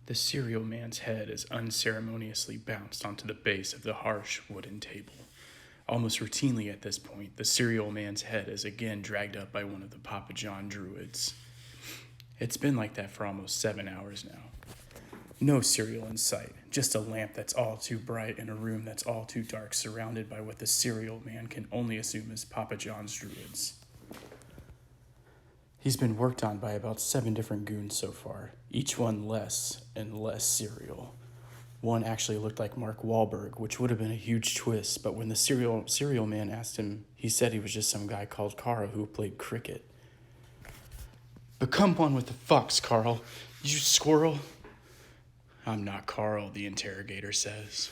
The cereal man's head is unceremoniously bounced onto the base of the harsh wooden table. Almost routinely at this point, the cereal man's head is again dragged up by one of the Papa John druids. It's been like that for almost 7 hours now. No cereal in sight, just a lamp that's all too bright in a room that's all too dark, surrounded by what the cereal man can only assume is Papa John's druids. He's been worked on by about 7 different goons so far, each one less and less cereal. One actually looked like Mark Wahlberg, which would have been a huge twist, but when the cereal man asked him, he said he was just some guy called Carl who played cricket. "Become one with the fox, Carl. You squirrel." "I'm not Carl," the interrogator says.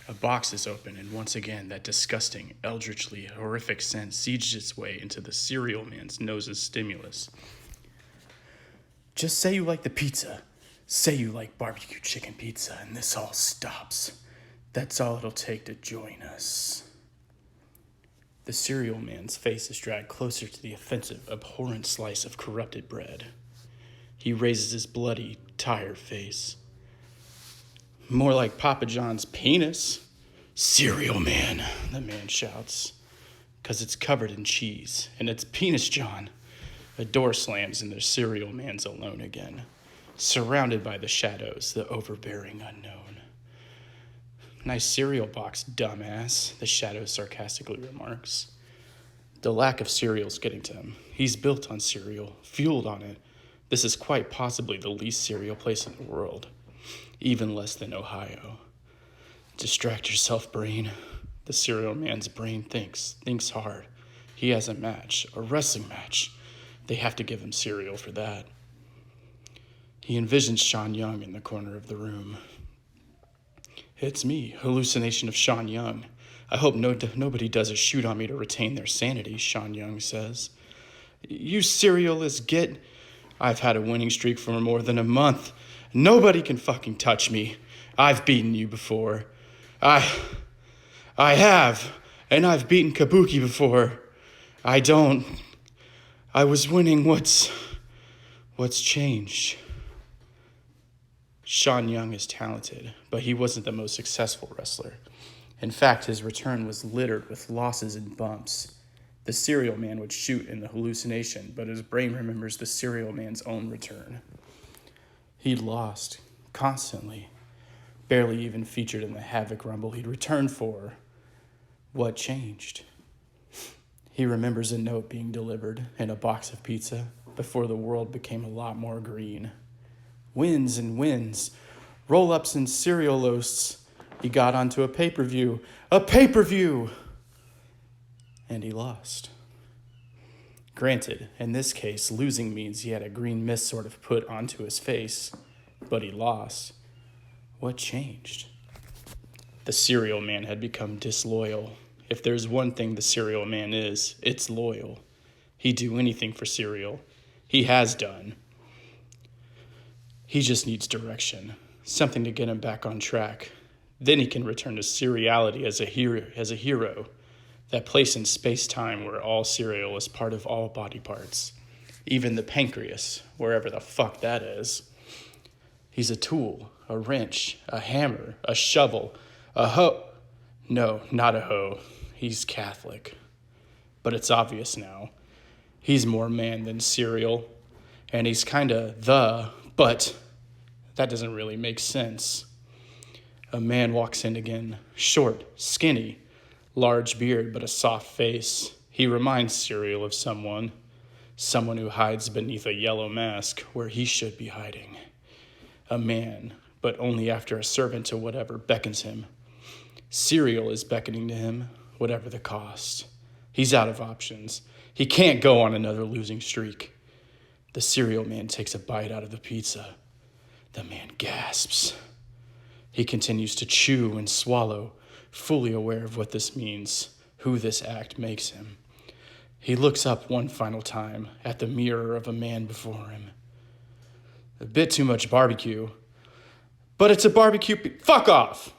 A box is open, and once again, that disgusting, eldritchly horrific scent sieges its way into the cereal man's nose's stimulus. "Just say you like the pizza. Say you like barbecue chicken pizza, and this all stops. That's all it'll take to join us." The cereal man's face is dragged closer to the offensive, abhorrent slice of corrupted bread. He raises his bloody, tired face. "More like Papa John's penis." "Cereal man," the man shouts, "'cause it's covered in cheese, and it's penis John." A door slams and the cereal man's alone again, surrounded by the shadows, the overbearing unknown. "Nice cereal box, dumbass," the shadow sarcastically remarks. The lack of cereal's getting to him. He's built on cereal, fueled on it. This is quite possibly the least cereal place in the world. Even less than Ohio. "Distract yourself, brain." The cereal man's brain thinks hard. He has a match, a wrestling match. They have to give him cereal for that. He envisions Sean Young in the corner of the room. "It's me, hallucination of Sean Young. I hope nobody does a shoot on me to retain their sanity," Sean Young says. "You cerealist git. I've had a winning streak for more than a month. Nobody can fucking touch me. I've beaten you before. I have, and I've beaten Kabuki before. I was winning. What's changed?" Sean Young is talented, but he wasn't the most successful wrestler. In fact, his return was littered with losses and bumps. The cereal man would shoot in the hallucination, but his brain remembers the cereal man's own return. He'd lost, constantly, barely even featured in the Havoc Rumble he'd returned for. What changed? He remembers a note being delivered in a box of pizza before the world became a lot more green. Wins and wins, roll-ups and cereal roasts. He got onto a pay-per-view. A pay-per-view! And he lost. Granted, in this case, losing means he had a green mist sort of put onto his face, but he lost. What changed? The cereal man had become disloyal. If there's one thing the cereal man is, it's loyal. He'd do anything for cereal. He has done. He just needs direction, something to get him back on track. Then he can return to cereality as a hero. That place in space-time where all cereal is part of all body parts. Even the pancreas, wherever the fuck that is. He's a tool, a wrench, a hammer, a shovel, a hoe. No, not a hoe. He's Catholic. But it's obvious now. He's more man than cereal. And he's kinda but that doesn't really make sense. A man walks in again, short, skinny, large beard, but a soft face. He reminds Cereal of someone who hides beneath a yellow mask where he should be hiding. A man, but only after a servant to whatever beckons him. Cereal is beckoning to him, whatever the cost. He's out of options. He can't go on another losing streak. The cereal man takes a bite out of the pizza. The man gasps. He continues to chew and swallow, fully aware of what this means, who this act makes him. He looks up one final time at the mirror of a man before him. A bit too much barbecue. But it's a barbecue. Fuck off!